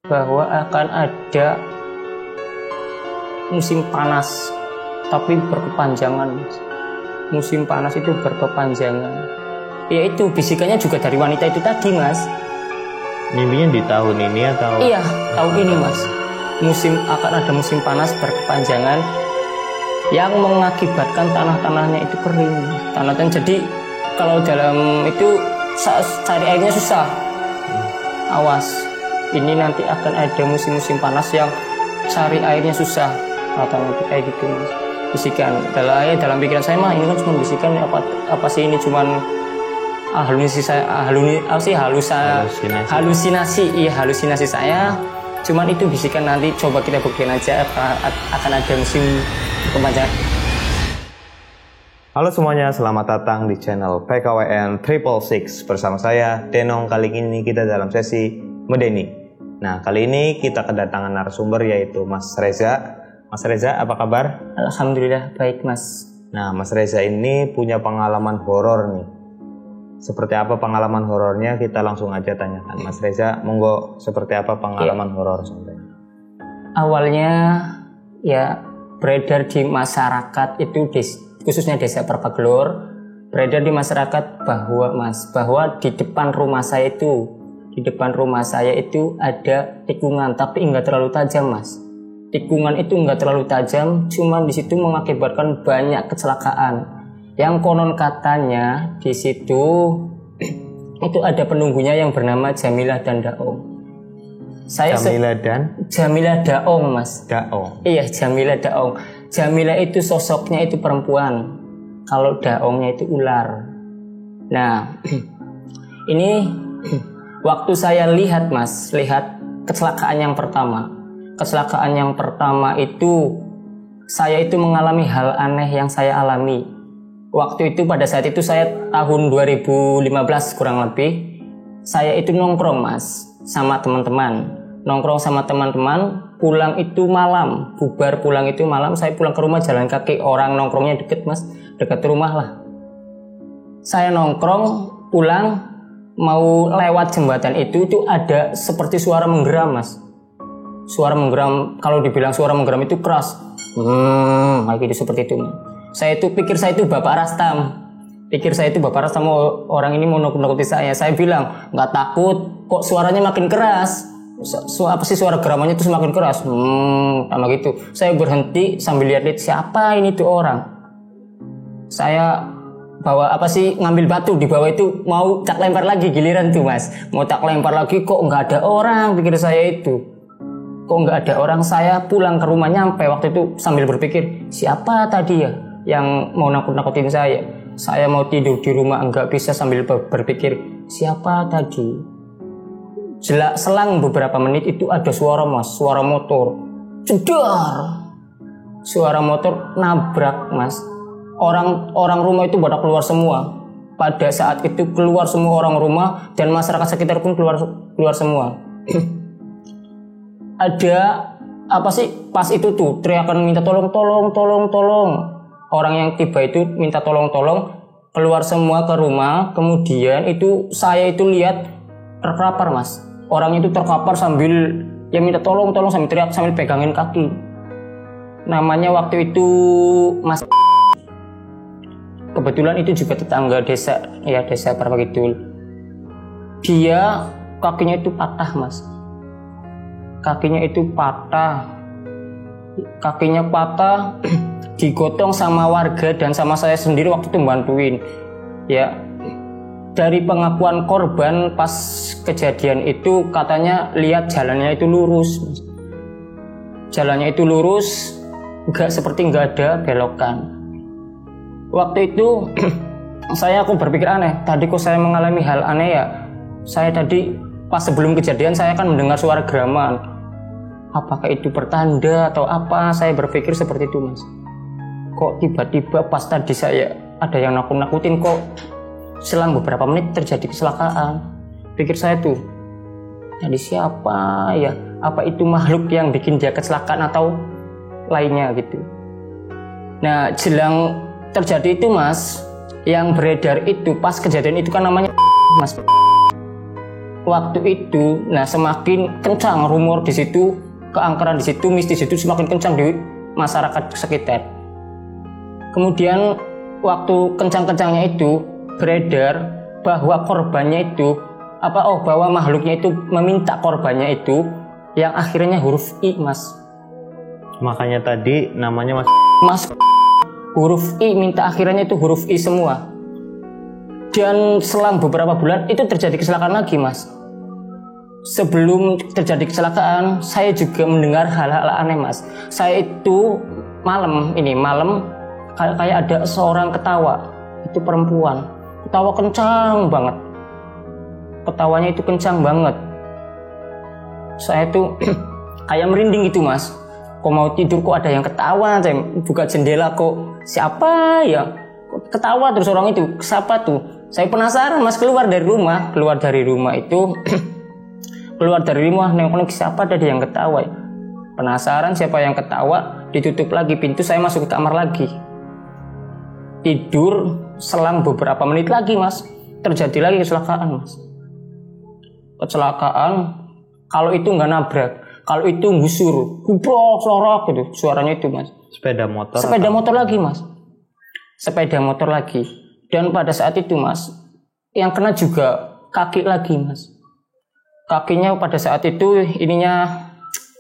bahwa akan ada musim panas tapi berkepanjangan. Musim panas itu berkepanjangan. Ya itu bisikannya juga dari wanita itu tadi, Mas. Mimpinya di tahun ini atau? Iya, tahun ini, Mas. Akan ada musim panas berkepanjangan yang mengakibatkan tanah-tanahnya itu kering. Jadi kalau dalam itu cari airnya susah. Awas, ini nanti akan ada musim-musim panas yang cari airnya susah. Atau kayak gitu, Mas. Bisikan dalam pikiran saya mah ini kan cuma bisikan, apa sih ini cuman halusinasi saya. Cuman itu bisikan, nanti coba kita buktiin aja akan ada musim kepanjangan. Halo semuanya, selamat datang di channel PKWN 666 bersama saya Denong. Kali ini kita dalam sesi Medeni. Nah, kali ini kita kedatangan narasumber yaitu Mas Reza. Mas Reza, apa kabar? Alhamdulillah baik, Mas. Nah, Mas Reza ini punya pengalaman horor nih. Seperti apa pengalaman horornya? Kita langsung aja tanyakan. Mas Reza, monggo, seperti apa pengalaman horor sampai? Awalnya ya beredar di masyarakat itu khususnya desa Perpaglor, beredar di masyarakat bahwa di depan rumah saya itu ada tikungan, tapi enggak terlalu tajam, Mas. Tikungan itu enggak terlalu tajam, cuma di situ mengakibatkan banyak kecelakaan. Yang konon katanya di situ itu ada penunggunya yang bernama Jamilah dan Daong. Jamilah Daong, Mas. Daong. Iya, Jamilah Daong. Jamilah itu sosoknya itu perempuan. Kalau Daongnya itu ular. Nah, ini waktu saya lihat, Mas, kecelakaan yang pertama. Kecelakaan yang pertama itu saya itu mengalami hal aneh yang saya alami. Waktu itu pada saat itu saya tahun 2015 kurang lebih, saya itu nongkrong, Mas, sama teman-teman. Nongkrong sama teman-teman, pulang itu malam, bubar pulang itu malam, saya pulang ke rumah jalan kaki, orang nongkrongnya deket, Mas, dekat rumah lah. Saya nongkrong, pulang, mau lewat jembatan itu ada seperti suara menggeram, Mas. Suara menggeram, kalau dibilang suara menggeram itu keras. Kayak gitu, seperti itu. Saya pikir saya itu Bapak Rastam. Orang ini mau nakut-nakuti saya. Saya bilang, nggak takut, kok suaranya makin keras. Apa sih suara geramannya itu semakin keras. Sama gitu. Saya berhenti sambil lihat-lihat siapa ini tuh orang. Saya ngambil batu di bawah itu, mau tak lempar lagi, giliran tuh, Mas. Mau tak lempar lagi, kok nggak ada orang, pikir saya itu. Kok nggak ada orang. Saya pulang ke rumah, nyampe waktu itu sambil berpikir, siapa tadi ya yang mau nakut-nakutin saya. Saya mau tidur di rumah nggak bisa sambil berpikir siapa tadi. Selang beberapa menit itu ada suara, Mas, suara motor. Jedar. Suara motor nabrak, Mas. Orang rumah itu pada keluar semua. Pada saat itu keluar semua orang rumah dan masyarakat sekitar pun keluar semua. Ada pas itu tuh teriakan minta tolong. Orang yang tiba itu minta tolong, keluar semua ke rumah. Kemudian itu saya itu lihat terkapar, Mas. Orang itu terkapar sambil ya minta tolong sambil teriak sambil pegangin kaki. Namanya waktu itu Mas. Kebetulan itu juga tetangga desa Parpagidul. Dia kakinya itu patah, Mas. Kakinya patah, digotong sama warga dan sama saya sendiri waktu itu bantuin. Ya, dari pengakuan korban pas kejadian itu katanya lihat jalannya itu lurus. Jalannya itu lurus, nggak ada belokan. Waktu itu aku berpikir aneh. Tadi kok saya mengalami hal aneh ya. Saya tadi pas sebelum kejadian saya kan mendengar suara geraman. Apakah itu pertanda atau apa? Saya berpikir seperti itu, Mas. Kok tiba-tiba pas tadi saya ada yang nakut-nakutin, kok selang beberapa menit terjadi kecelakaan. Pikir saya tuh, jadi siapa ya? Apa itu makhluk yang bikin dia kecelakaan atau lainnya gitu. Nah, jelang terjadi itu, Mas, yang beredar itu pas kejadian itu kan namanya Mas. waktu itu, nah semakin kencang rumor di situ, keangkeran di situ, mistis itu semakin kencang di masyarakat sekitar. Kemudian waktu kencang-kencangnya itu beredar bahwa korbannya itu bahwa makhluknya itu meminta korbannya itu yang akhirnya huruf I, Mas. Makanya tadi namanya Mas huruf I, minta akhirnya itu huruf I semua. Dan selang beberapa bulan itu terjadi kecelakaan lagi, Mas. Sebelum terjadi kecelakaan, saya juga mendengar hal-hal aneh, Mas. Saya itu malam kayak ada seorang ketawa. Itu perempuan. Ketawa kencang banget. Ketawanya itu kencang banget. Saya tuh kayak merinding gitu, Mas. Kok mau tidur kok ada yang ketawa, saya buka jendela kok siapa ya? Ketawa terus orang itu, siapa tuh? Saya penasaran, Mas, keluar dari rumah itu keluar dari rumah nengok siapa ada yang ketawa ya? Penasaran siapa yang ketawa, ditutup lagi pintu, saya masuk ke kamar lagi. Tidur, selang beberapa menit lagi, Mas, terjadi lagi kecelakaan, Mas. Kecelakaan, kalau itu nggak nabrak, kalau itu gusur, gubrok, lorok gitu, suaranya itu, Mas. Sepeda motor lagi, Mas. Sepeda motor lagi. Dan pada saat itu, Mas, yang kena juga kaki lagi, Mas. Kakinya pada saat itu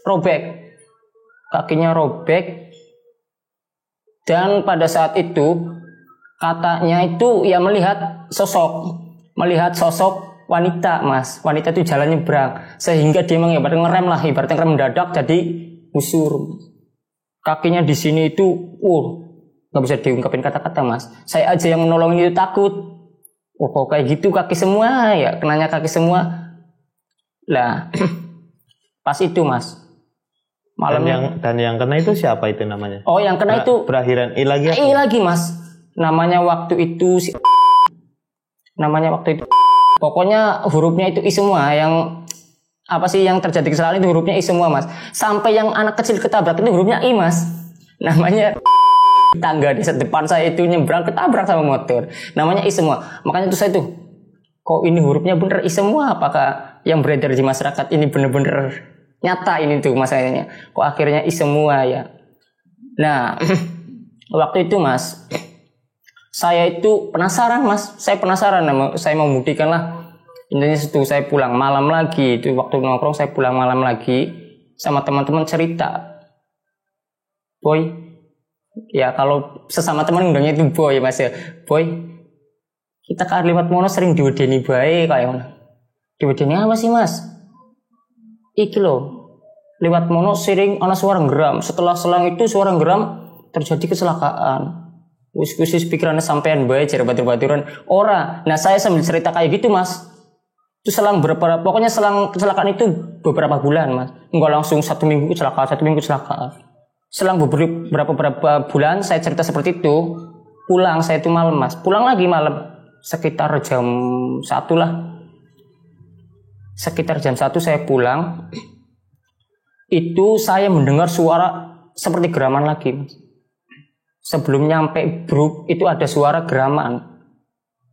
robek. Kakinya robek. Dan pada saat itu katanya itu ya melihat sosok wanita, Mas. Wanita itu jalan nyebrang sehingga dia ibaratnya ngerem mendadak jadi usur. Kakinya di sini itu nggak bisa diungkapin kata-kata, Mas. Saya aja yang menolongin itu takut. Kok kayak gitu kaki semua ya, kenanya kaki semua. Lah pas itu, Mas, malamnya. Dan yang kena itu siapa itu namanya? Oh, yang kena itu berakhiran I lagi apa? I lagi, Mas. Namanya waktu itu pokoknya hurufnya itu I semua. Yang yang terjadi kesalahan itu hurufnya I semua, Mas. Sampai yang anak kecil ketabrak itu hurufnya I, Mas. Namanya tangga di depan saya itu nyebrang ketabrak sama motor. Namanya I semua. Makanya itu saya tuh, kok ini hurufnya bener I semua? Apakah yang beredar di masyarakat ini bener-bener nyata ini tuh masalahnya? Kok akhirnya I semua ya? Nah, waktu itu, Mas, saya itu penasaran, Mas. Saya penasaran, saya mau buktikan lah. Intinya itu saya pulang malam lagi. Itu waktu nongkrong saya pulang malam lagi sama teman-teman cerita. Boy, ya kalau sesama teman undangnya itu Boy, Mas ya. Boy, kita kan lewat mono sering diwedeni bae kayak mana? Diwedeni apa sih, Mas? Iki loh. Lewat mono sering ana suara geram. Setelah selang itu suara geram terjadi kecelakaan. Wis pikirannya sampean bae jar batur-baturan. Ora. Nah, saya sambil cerita kayak gitu, Mas. Itu pokoknya selang kecelakaan itu beberapa bulan, Mas. Enggak langsung 1 minggu kecelakaan. Selang beberapa bulan saya cerita seperti itu, pulang saya itu malam, Mas. Pulang lagi malam, sekitar jam 1 lah. Sekitar jam 1 saya pulang. Itu saya mendengar suara seperti geraman lagi, Mas. Sebelum nyampe Bruk itu ada suara geraman.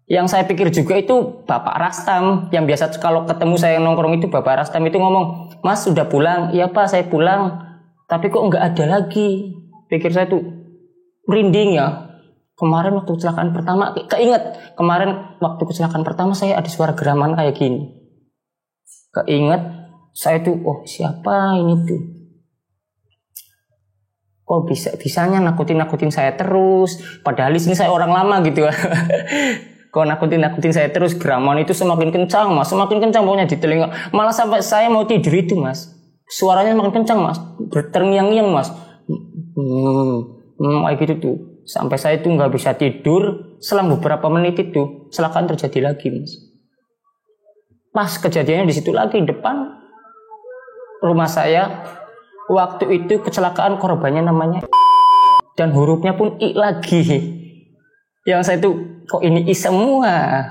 Yang saya pikir juga itu Bapak Rastam. Yang biasa kalau ketemu saya nongkrong itu Bapak Rastam itu ngomong, Mas sudah pulang? Iya Pak, saya pulang. Tapi kok nggak ada lagi? Pikir saya tuh merinding ya. Kemarin waktu kecelakaan pertama, keinget. Kemarin waktu kecelakaan pertama saya ada suara geraman kayak gini. Keinget, saya tuh, siapa ini tuh? Kok bisanya nakutin saya terus? Padahal di sini saya orang lama gitu. Kok nakutin saya terus? Geraman itu semakin kencang, Mas. Semakin kencang pokoknya di telinga. Malah sampai saya mau tidur itu, Mas. Suaranya makin kencang, Mas. Terngiang-ngiang, Mas. Kayak gitu tuh. Sampai saya tuh nggak bisa tidur. Selang beberapa menit itu kecelakaan terjadi lagi, Mas. Pas kejadiannya di situ lagi depan rumah saya. Waktu itu kecelakaan korbannya namanya dan hurufnya pun I lagi. Yang saya tuh kok ini I semua.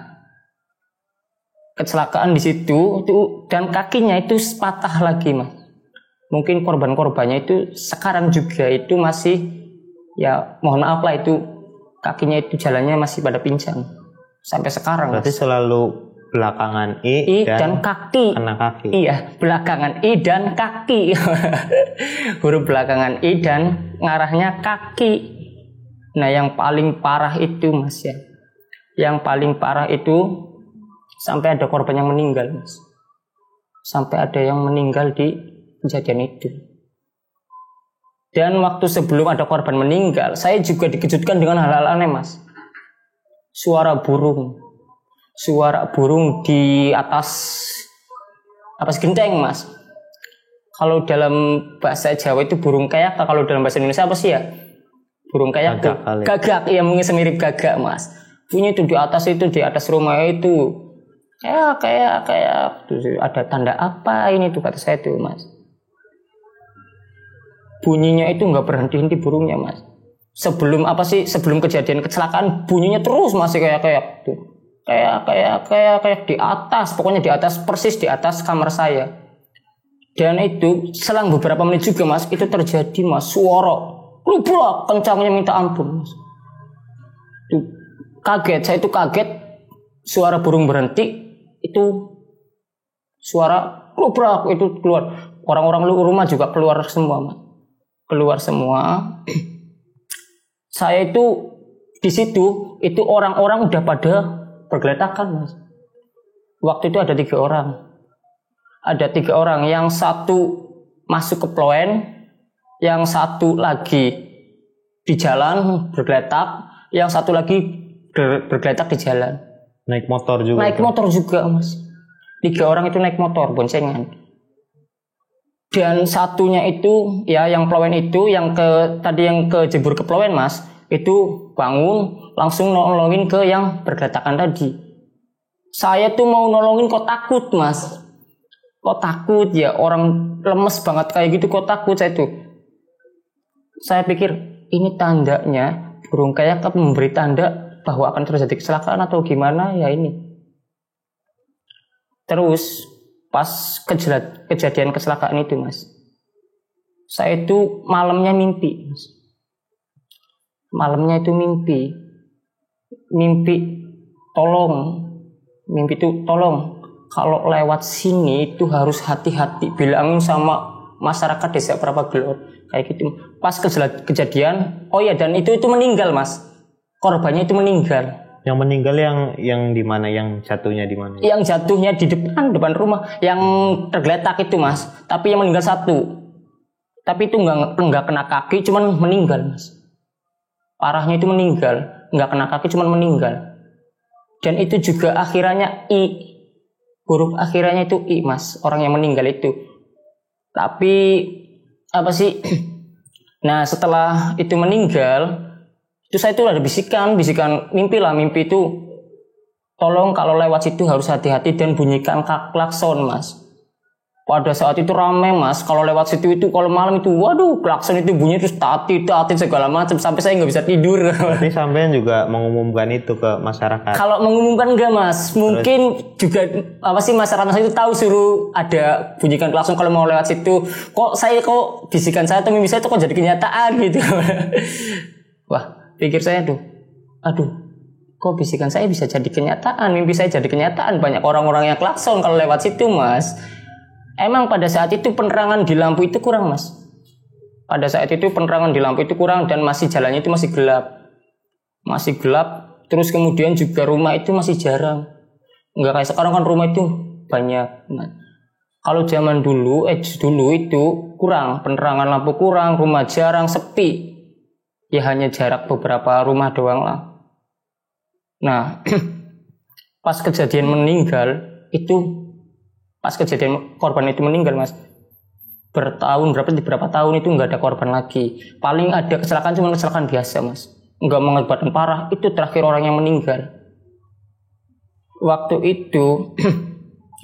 Kecelakaan di situ itu dan kakinya itu patah lagi, Mas. Mungkin korban-korbannya itu sekarang juga itu masih, ya mohon maaf lah, itu kakinya itu jalannya masih pada pincang sampai sekarang. Berarti Mas. selalu belakangan I, I dan kaki. kena kaki. Iya, belakangan I dan kaki. Huruf belakangan I dan ngarahnya kaki. Nah, yang paling parah itu Mas ya. Yang paling parah itu sampai ada korban yang meninggal Mas. Sampai ada yang meninggal di kejadian itu. Dan waktu sebelum ada korban meninggal, saya juga dikejutkan dengan hal-hal aneh Mas. Suara burung di atas genteng Mas. Kalau dalam bahasa Jawa itu burung kayak, kalau dalam bahasa Indonesia apa sih ya? Burung kayak gagak, ya mungkin semirip gagak Mas. Bunyi itu di atas rumah itu kayak ada tanda apa ini tuh kata saya tuh Mas. Bunyinya itu nggak berhenti burungnya Mas. Sebelum kejadian kecelakaan bunyinya terus masih kayak tuh. Kayak di atas, pokoknya di atas, persis di atas kamar saya. Dan itu selang beberapa menit juga Mas, itu terjadi Mas, suara rubuh kencangnya minta ampun Mas. Saya itu kaget, suara burung berhenti, itu suara rubuh itu keluar. Orang-orang rumah juga keluar semua Mas. Keluar semua. Saya itu di situ, itu orang-orang udah pada bergeletakan Mas. Waktu itu ada 3 orang. Ada 3 orang, yang satu masuk ke ploen, yang satu lagi di jalan bergeletak, yang satu lagi bergeletak di jalan. Naik motor juga. Naik motor juga Mas. 3 orang itu naik motor boncengan. Dan satunya itu ya yang ploen itu yang kejebur ke ploen Mas, itu bangun langsung nolongin ke yang bergeletakan tadi. Saya tuh mau nolongin kok takut Mas. Kok takut ya, orang lemes banget kayak gitu kok takut saya tuh. Saya pikir ini tandanya burung kayak memberi tanda bahwa akan terjadi kecelakaan atau gimana ya ini. Terus pas kejadian kecelakaan itu Mas, saya itu malamnya mimpi Mas. Malamnya itu mimpi tolong kalau lewat sini itu harus hati-hati, bilangin sama masyarakat desa Prapagelor kayak gitu. Pas kejadian, oh ya, dan itu meninggal Mas, korbannya itu meninggal. Yang meninggal yang di mana? Yang jatuhnya di mana? Yang jatuhnya di depan rumah, yang tergeletak itu Mas. Tapi yang meninggal satu. Tapi itu enggak kena kaki, cuman meninggal Mas. Parahnya itu meninggal, enggak kena kaki, cuman meninggal. Dan itu juga akhirannya I. Huruf akhirannya itu I Mas, orang yang meninggal itu. Tapi apa sih? Nah, setelah itu meninggal, itu saya tuh ada bisikan mimpi itu, tolong kalau lewat situ harus hati-hati dan bunyikan klakson Mas. Pada saat itu ramai Mas, kalau lewat situ itu kalau malam itu waduh klakson itu bunyi terus tati segala macam sampai saya nggak bisa tidur. Berarti sampean juga mengumumkan itu ke masyarakat? Kalau mengumumkan enggak Mas, mungkin juga masyarakat itu tahu suruh ada bunyikan klakson kalau mau lewat situ. Kok bisikan saya atau mimpi saya itu kok jadi kenyataan gitu. Wah, pikir saya aduh, kok bisikan saya bisa jadi kenyataan, mimpi saya jadi kenyataan. Banyak orang-orang yang klakson kalau lewat situ Mas. Emang pada saat itu penerangan di lampu itu kurang Mas. Pada saat itu penerangan di lampu itu kurang dan jalannya itu masih gelap. Terus kemudian juga rumah itu masih jarang. Enggak kayak sekarang kan rumah itu banyak. Nah, kalau zaman dulu itu kurang, penerangan lampu kurang, rumah jarang, sepi. Ya hanya jarak beberapa rumah doang lah. Nah, pas kejadian korban itu meninggal Mas, berapa tahun itu nggak ada korban lagi. Paling ada kecelakaan, cuma kecelakaan biasa Mas, nggak mengakibatkan parah. Itu terakhir orang yang meninggal waktu itu.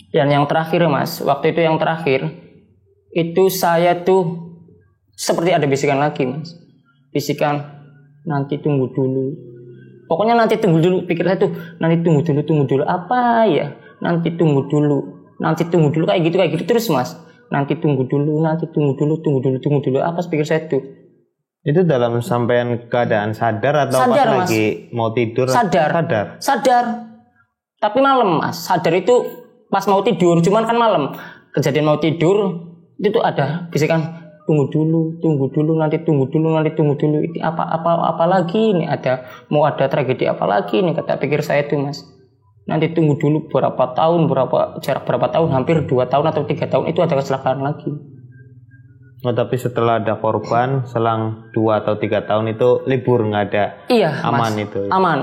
Dan yang terakhir Mas, waktu itu yang terakhir itu saya tuh seperti ada bisikan lagi Mas. Bisikan, nanti tunggu dulu. Pokoknya nanti tunggu dulu. Pikir saya tuh, nanti tunggu dulu. Apa ya? Nanti tunggu dulu kayak gitu terus Mas. Nanti tunggu dulu. Apa pikir saya tuh? Itu dalam sampean keadaan sadar atau sadar, pas Mas. Lagi mau tidur? Sadar. Tapi malam mas, sadar itu pas mau tidur, cuman kan malam. Kejadian mau tidur, itu tuh ada bisikan, tunggu dulu, nanti tunggu dulu. Ini apa lagi ini, mau ada tragedi apa lagi ini, kata pikir saya tuh mas. Nanti tunggu dulu jarak berapa tahun, hampir 2 tahun atau 3 tahun itu ada kecelakaan lagi. Oh, tapi setelah ada korban selang 2 atau 3 tahun itu libur, nggak ada. Iya, aman mas, itu. Aman.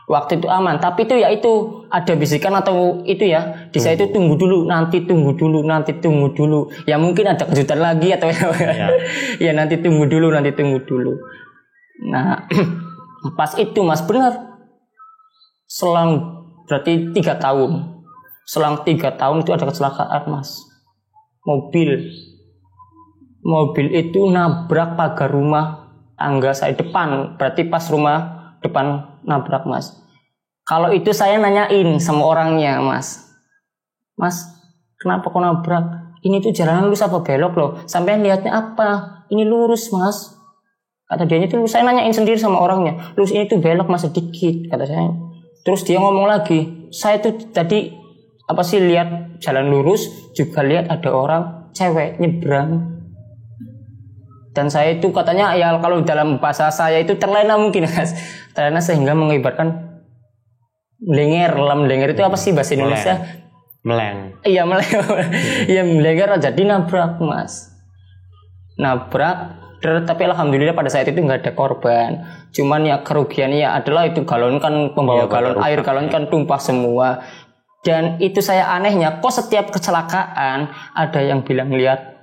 Waktu itu aman, tapi itu ya itu ada bisikan atau itu ya di saya itu tunggu dulu, nanti tunggu dulu. Ya mungkin ada kejutan lagi atau ya, ya nanti tunggu dulu. Nah, pas itu mas benar. Selang berarti 3 tahun. Selang 3 tahun itu ada kecelakaan mas. Mobil itu nabrak pagar rumah tangga saya depan. Berarti pas rumah depan nabrak mas. Kalau itu saya nanyain sama orangnya mas, kenapa kok nabrak? Ini tuh jalanan lurus apa belok loh? Sampai lihatnya apa? Ini lurus mas. Kata dia itu, saya nanyain sendiri sama orangnya, lurus ini tuh belok mas sedikit, kata saya. Terus dia ngomong lagi, saya tuh tadi lihat jalan lurus, juga lihat ada orang cewek nyebrang. Dan saya itu katanya ya kalau dalam bahasa saya itu terlena mungkin mas, terlena sehingga mengibarkan melenger itu apa sih bahasa Indonesia? Meleng. Iya meleng. Iya melenger jadi nabrak mas. Tapi alhamdulillah pada saat itu nggak ada korban. Cuman ya kerugiannya ya adalah itu galon kan pembawa galon air galon kan tumpah semua. Dan itu saya anehnya kok setiap kecelakaan ada yang bilang lihat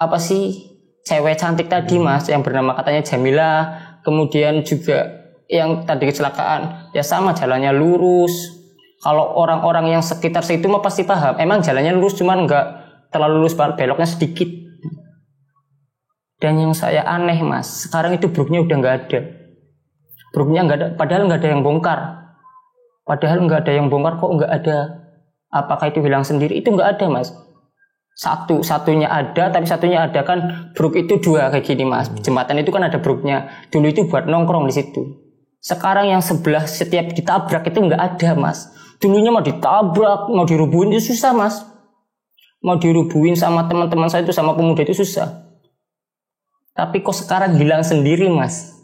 apa sih cewek cantik tadi mas yang bernama katanya Jamila, kemudian juga yang tadi kecelakaan ya sama jalannya lurus. Kalau orang-orang yang sekitar situ mah pasti paham emang jalannya lurus cuman nggak terlalu lurus, beloknya sedikit. Dan yang saya aneh mas, sekarang itu bruknya udah nggak ada. Bruknya nggak ada, padahal nggak ada yang bongkar kok nggak ada. Apakah itu hilang sendiri? Itu nggak ada mas. Satunya ada, tapi satunya ada kan bruk itu 2 kayak gini mas. Jembatan itu kan ada bruknya. Dulu itu buat nongkrong di situ. Sekarang yang sebelah setiap ditabrak itu nggak ada mas. Dulunya mau ditabrak, mau dirubuhin itu susah mas. Mau dirubuhin sama teman-teman saya itu sama pemuda itu susah. Tapi kok sekarang hilang sendiri mas.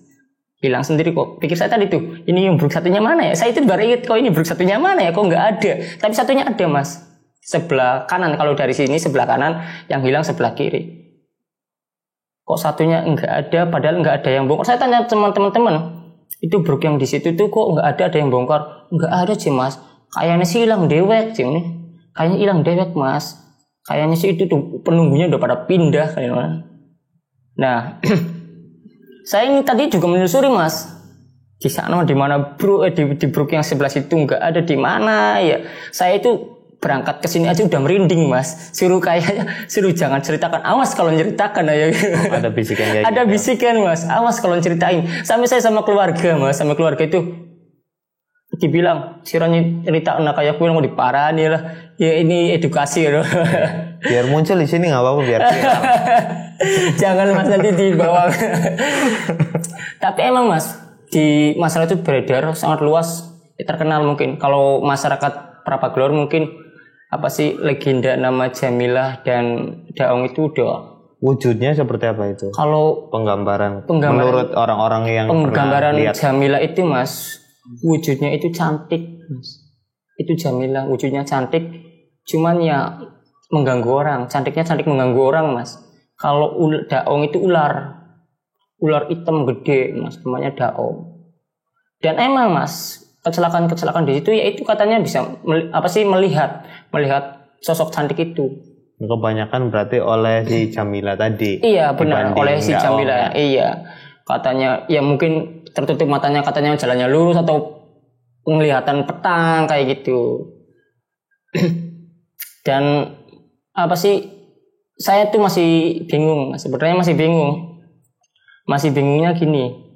Hilang sendiri kok. Pikir saya tadi tuh, ini yang bruk satunya mana ya? Saya itu baru ingat kok ini bruk satunya mana ya? Kok nggak ada? Tapi satunya ada mas. Sebelah kanan, kalau dari sini sebelah kanan, yang hilang sebelah kiri. Kok satunya nggak ada, padahal nggak ada yang bongkar. Saya tanya teman-teman, itu bruk yang di situ tuh kok nggak ada yang bongkar? Nggak ada sih mas. Kayaknya sih hilang dewek sih ini. Kayaknya hilang dewek mas. Kayaknya sih itu tuh penunggunya udah pada pindah kayaknya. Nah, saya ini tadi juga menelusuri mas. Di sana di mana bruk di bruk yang sebelah situ nggak ada di mana ya. Saya itu berangkat ke sini aja udah merinding mas. Suruh jangan ceritakan. Awas kalau ceritakan ya. Ada bisikan kayak ada gitu. Bisikan mas. Awas kalau ceritain. Sampai saya sama keluarga mas. Sama keluarga itu dibilang siranya cerita anak kayak gue mau diparani lah. Ya ini edukasi loh. Biar muncul di sini nggak apa-apa biar. Jangan mas nanti dibawa. Tapi emang mas di masalah itu beredar sangat luas. Terkenal mungkin kalau masyarakat Prapagelor mungkin apa sih legenda nama Jamilah dan Daong itu udah wujudnya seperti apa itu? Kalau penggambaran menurut orang-orang yang penggambaran pernah lihat. Jamilah itu mas wujudnya itu cantik mas. Itu Jamilah wujudnya cantik cuman ya mengganggu orang. Cantiknya cantik mengganggu orang mas. Kalau Daong itu ular hitam gede mas namanya Daong. Dan emang mas kecelakaan di situ yaitu katanya bisa melihat sosok cantik itu. Kebanyakan berarti oleh si Jamila tadi. Iya benar oleh si Jamila. Iya katanya ya mungkin tertutup matanya katanya jalannya lurus atau penglihatan petang kayak gitu. Dan saya tuh masih bingung sebenarnya masih bingungnya gini.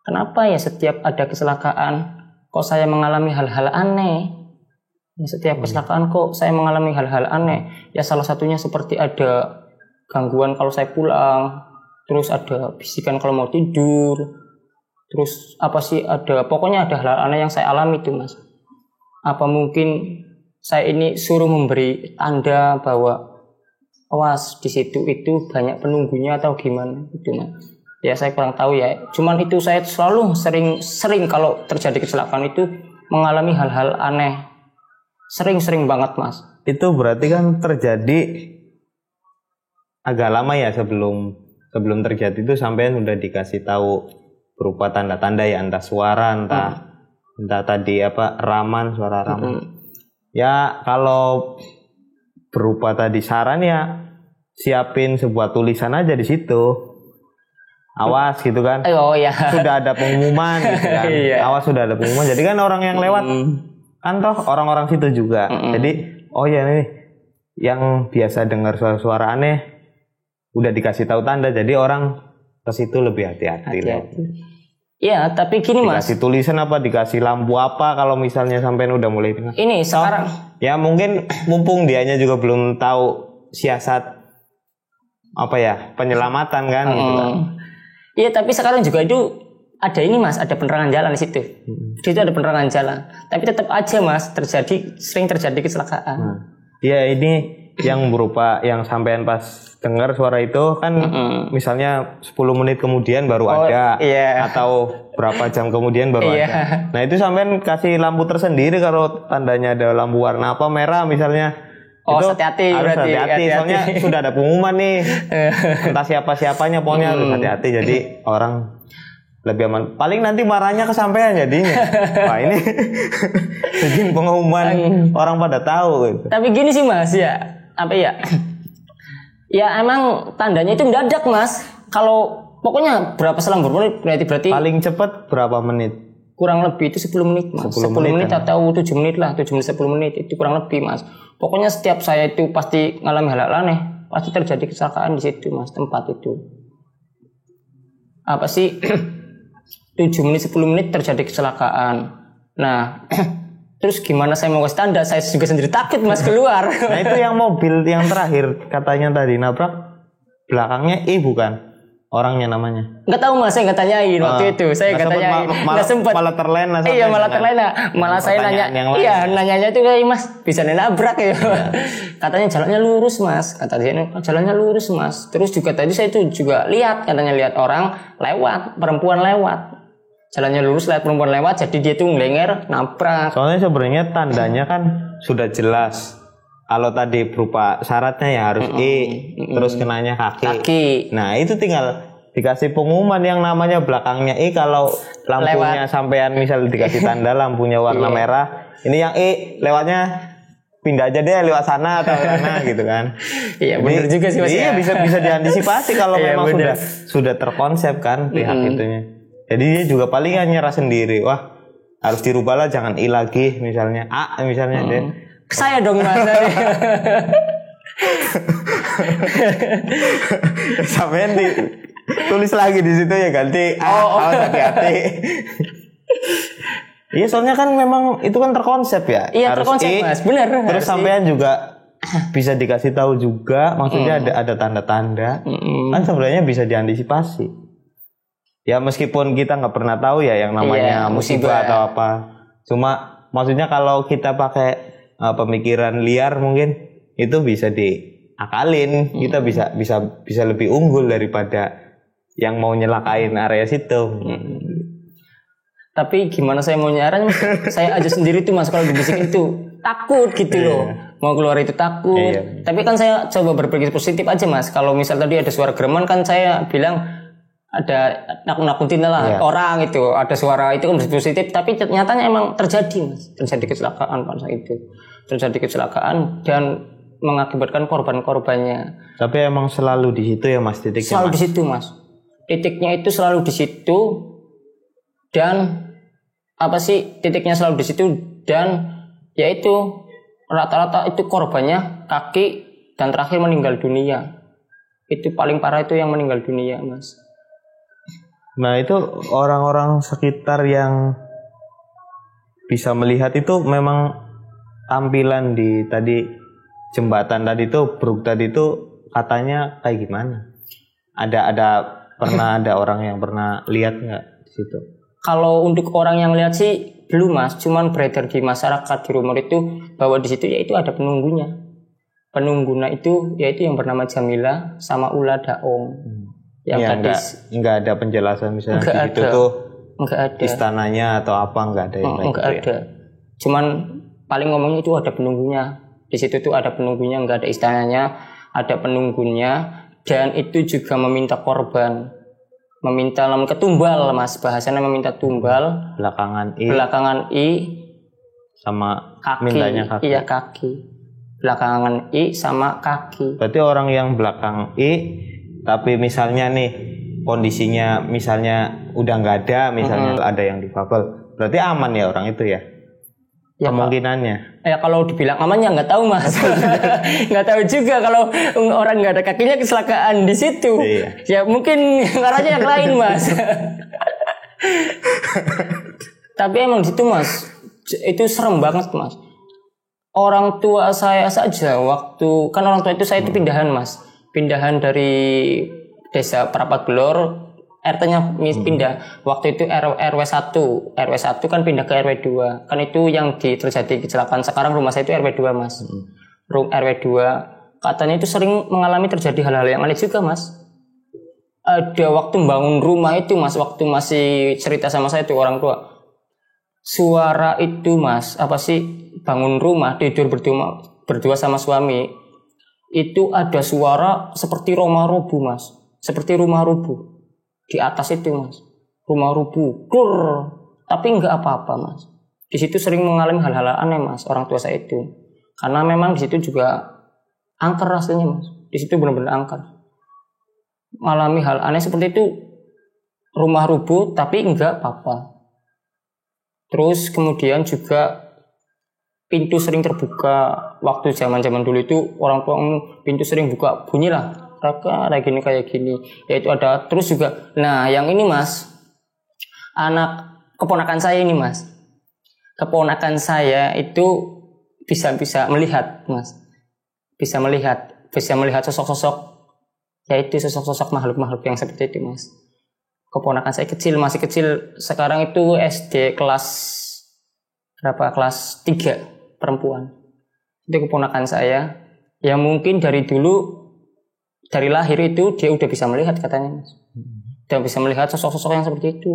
Kenapa ya setiap ada kecelakaan kok saya mengalami hal-hal aneh? Ya, setiap kecelakaan kok saya mengalami hal-hal aneh? Ya salah satunya seperti ada gangguan kalau saya pulang, terus ada bisikan kalau mau tidur, terus pokoknya ada hal-hal aneh yang saya alami itu mas. Apa mungkin saya ini suruh memberi tanda bahwa awas di situ itu banyak penunggunya atau gimana itu mas? Ya saya kurang tahu ya. Cuman itu saya selalu sering kalau terjadi kecelakaan itu mengalami hal-hal aneh. Sering banget mas. Itu berarti kan terjadi agak lama ya sebelum terjadi itu sampean udah dikasih tahu berupa tanda-tanda ya, entah suara, entah tadi apa suara raman. Ya kalau berupa tadi saran ya siapin sebuah tulisan aja di situ. Awas gitu kan. Oh ya. Sudah ada pengumuman gitu kan. Iya. Awas sudah ada pengumuman. Jadi kan orang yang lewat kan toh orang-orang situ juga. Jadi oh ya nih yang biasa dengar suara-suara aneh udah dikasih tahu tanda, jadi orang ke situ lebih hati-hati. Iya, tapi gini mas. Dikasih tulisan apa, dikasih lampu apa kalau misalnya sampai udah mulai dengar. Ini sekarang. Ya mungkin mumpung dianya juga belum tahu siasat apa ya penyelamatan kan. Gitu kan. Iya, tapi sekarang juga itu ada ini mas, ada penerangan jalan di situ. Di situ ada penerangan jalan. Tapi tetap aja mas sering terjadi kecelakaan. Iya ini yang berupa yang sampean pas dengar suara itu kan misalnya 10 menit kemudian baru ada atau berapa jam kemudian baru ada. Nah itu sampean kasih lampu tersendiri kalau tandanya ada lampu warna apa merah misalnya. Oh itu hati-hati harus berarti. Hati-hati soalnya sudah ada pengumuman nih. Entah siapa-siapanya pokoknya harus hati-hati jadi orang lebih aman. Paling nanti marahnya kesampaian jadinya. Wah ini bikin pengumuman orang pada tahu gitu. Tapi gini sih mas ya, apa ya? Ya emang tandanya itu mendadak mas. Kalau pokoknya berapa selang berapa menit berarti paling cepat berapa menit? Kurang lebih itu 10 menit mas. 10 menit kan? Atau 7 menit lah, 7 menit 10 menit itu kurang lebih mas. Pokoknya setiap saya itu pasti ngalami hal aneh, pasti terjadi kecelakaan di situ mas, tempat itu. Apa sih? 7 menit 10 menit terjadi kecelakaan. Nah, terus gimana saya mau kasih tanda? Saya juga sendiri takut mas keluar. Nah itu yang mobil yang terakhir katanya tadi nabrak belakangnya bukan orangnya namanya. Nggak tahu mas, saya nggak tanyain waktu itu. Saya nggak tanyain. Nggak sempat. Malah terlena. Iya malah terlena. Malah saya nanya. Iya nanyanya itu kayak mas bisa nabrak ya. Katanya jalannya lurus mas. Katanya jalannya lurus mas. Terus juga tadi saya itu juga lihat orang lewat, perempuan lewat. Jalannya lurus, lihat perempuan lewat, jadi dia tuh ngelenger, nabrak. Soalnya sebenarnya tandanya kan sudah jelas. Kalau tadi berupa syaratnya ya harus terus kenanya kaki. Nah itu tinggal dikasih pengumuman yang namanya belakangnya kalau lampunya sampean misal dikasih tanda lampunya warna merah. Ini yang lewatnya pindah aja deh lewat sana atau sana gitu kan. Iya benar juga sih mas. Iya bisa diantisipasi kalau memang sudah terkonsep kan pihak itunya. Jadi dia juga paling nyerah sendiri. Wah harus dirubah lah, jangan lagi misalnya misalnya deh. Saya dong mas. Sampean tulis lagi di situ ya ganti. Awas hati-hati. Iya soalnya kan memang itu kan terkonsep ya. Iya harus terkonsep mas, benar. Terus sampean juga bisa dikasih tahu juga, maksudnya ada tanda-tanda. Kan sebenarnya bisa diantisipasi. Ya meskipun kita nggak pernah tahu ya yang namanya musibah atau apa. Cuma maksudnya kalau kita pakai pemikiran liar mungkin itu bisa diakalin. Kita bisa lebih unggul daripada yang mau nyelakain area situ. Tapi gimana saya mau nyaran? Saya aja sendiri tuh mas kalau dibisikin itu takut gitu loh. Mau keluar itu takut. Tapi kan saya coba berpikir positif aja mas. Kalau misal tadi ada suara gereman kan saya bilang ada nakut-nakutin lah orang itu, ada suara itu kan positif, tapi nyatanya emang terjadi mas, terjadi kecelakaan pada saat itu, terjadi kecelakaan dan mengakibatkan korban-korbannya. Tapi emang selalu di situ ya mas titiknya. Selalu di situ mas, titiknya itu selalu di situ dan titiknya selalu di situ dan yaitu rata-rata itu korbannya kaki dan terakhir meninggal dunia. Itu paling parah itu yang meninggal dunia mas. Nah itu orang-orang sekitar yang bisa melihat itu memang tampilan di tadi jembatan tadi itu katanya kayak gimana? Pernah ada orang yang pernah lihat nggak di situ? Kalau untuk orang yang lihat sih Belum mas, cuman beredar di masyarakat di rumor itu bahwa di situ yaitu ada penunggunya. Penungguna itu yaitu yang bernama Jamila sama Ula Daong. Yang ya, gadis. Enggak ada penjelasan misalnya Enggak di situ ada. tuh Enggak ada. istananya atau apa, enggak ada yang kayak Enggak gitu ada. ya. Cuman paling ngomongnya itu ada penunggunya. Di situ tuh ada penunggunya, enggak ada istananya, ada penunggunya, dan itu juga meminta korban. Meminta ketumbal mas, bahasanya meminta tumbal. Belakangan I sama kaki. mintanya kaki. Iya kaki. Belakangan I sama kaki. Berarti orang yang belakang I, tapi misalnya nih kondisinya misalnya udah nggak ada, misalnya ada yang difabel, berarti aman ya orang itu ya? Ya kemungkinannya. Ya kalau dibilang aman ya nggak tahu mas. Nggak tahu juga kalau orang nggak ada kakinya kecelakaan di situ. Iya. Ya mungkin arahnya yang lain mas. Tapi emang gitu mas, itu serem banget mas. Orang tua saya saja waktu kan orang tua itu saya itu pindahan mas, pindahan dari desa Prapagelor. RT-nya pindah. Waktu itu RW 1 kan pindah ke RW 2. Kan itu yang terjadi kecelakaan. Sekarang rumah saya itu RW 2 mas. RW 2 katanya itu sering mengalami terjadi hal-hal yang aneh juga mas. Ada waktu bangun rumah itu mas, waktu masih cerita sama saya itu orang tua, suara itu mas, apa sih, bangun rumah tidur berdua sama suami, itu ada suara seperti rumah rubuh mas, seperti rumah rubuh. Di atas itu mas, rumah rubuh, tapi nggak apa-apa mas. Di situ sering mengalami hal-hal aneh mas, orang tua saya itu, karena memang di situ juga angker rasanya mas. Di situ benar-benar angker, mengalami hal aneh seperti itu, rumah rubuh tapi nggak apa-apa. Terus kemudian juga pintu sering terbuka. Waktu zaman-zaman dulu itu orang tua pintu sering buka, bunyilah. Kayak gini, yaitu ada. Terus juga, nah yang ini mas, anak keponakan saya ini mas, keponakan saya itu bisa melihat mas, bisa melihat sosok-sosok, yaitu sosok-sosok makhluk-makhluk yang seperti itu mas. Keponakan saya masih kecil, sekarang itu SD kelas berapa, kelas 3 perempuan. Itu keponakan saya, yang mungkin dari dulu, dari lahir itu dia udah bisa melihat katanya mas. Dia bisa melihat sosok-sosok yang seperti itu.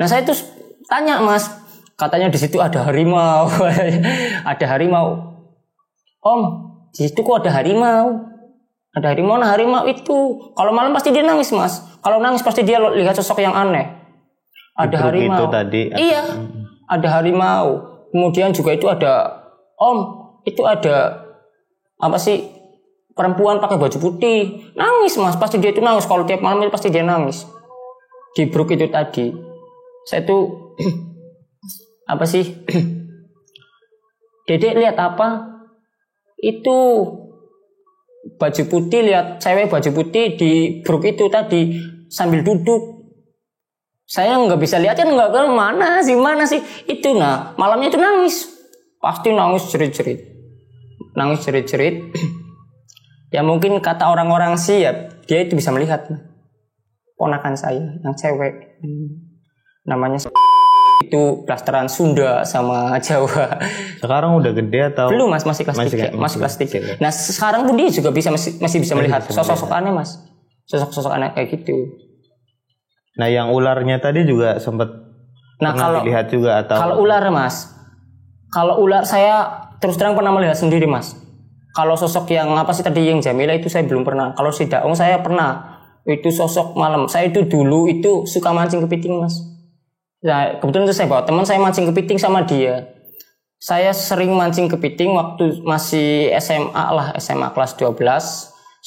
Nah saya tuh tanya mas, katanya di situ ada harimau. Ada harimau. Om, di situ kok ada harimau? Ada harimau. Nah harimau itu kalau malam pasti dia nangis mas. Kalau nangis pasti dia lihat sosok yang aneh. Ada harimau. Itu tadi. Iya, ada harimau. Kemudian juga itu ada, om, itu ada apa sih? Perempuan pakai baju putih, nangis mas, pasti dia itu nangis. Kalau tiap malam itu pasti dia nangis. Di Brook itu tadi, saya tuh apa sih? Dedek lihat apa? Itu baju putih, lihat cewek baju putih di Brook itu tadi sambil duduk. Saya nggak bisa lihat kan, nggak tahu mana sih itu. Nah malamnya itu nangis, pasti nangis jerit-jerit. Ya mungkin kata orang-orang sih ya, dia itu bisa melihat. Ponakan saya yang cewek, namanya itu blasteran Sunda sama Jawa. Sekarang udah gede atau? Belum mas, masih kelas 3. Masih kelas 3. Nah sekarang pun dia juga masih bisa melihat sosok-sosok aneh mas. Sosok-sosok aneh kayak gitu. Nah yang ularnya tadi juga sempat pernah dilihat juga atau? Kalau ular mas, kalau ular saya terus terang pernah melihat sendiri mas. Kalau sosok yang apa sih tadi yang Jamila itu saya belum pernah. Kalau si Daong saya pernah. Itu sosok malam. Saya itu dulu itu suka mancing kepiting mas. Nah kebetulan itu saya bawa teman saya mancing kepiting sama dia. Saya sering mancing kepiting waktu masih SMA kelas 12.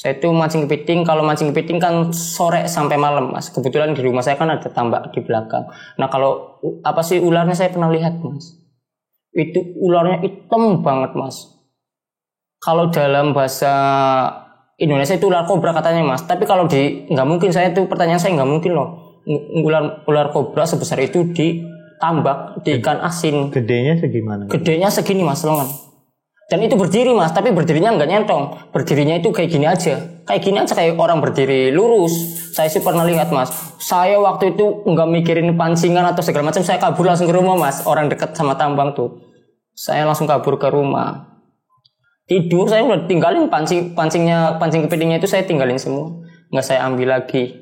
Saya itu mancing kepiting. Kalau mancing kepiting kan sore sampai malam mas. Kebetulan di rumah saya kan ada tambak di belakang. Nah kalau apa sih ularnya saya pernah lihat mas. Itu ularnya hitam banget mas. Kalau dalam bahasa Indonesia itu ular kobra katanya mas. Tapi kalau nggak mungkin, saya tuh pertanyaan saya nggak mungkin loh. Ular kobra sebesar itu ditambak di ikan asin. Gedenya segimana? Gedenya segini mas lengan. Dan itu berdiri mas, tapi berdirinya nggak nyentong. Berdirinya itu kayak gini aja. Kayak gini aja, kayak orang berdiri lurus. Saya sih pernah lihat mas. Saya waktu itu nggak mikirin pancingan atau segala macam. Saya kabur langsung ke rumah mas. Orang dekat sama tambang tuh. Saya langsung kabur ke rumah. Tidur, saya udah tinggalin pancing kepitingnya itu saya tinggalin semua. Nggak saya ambil lagi.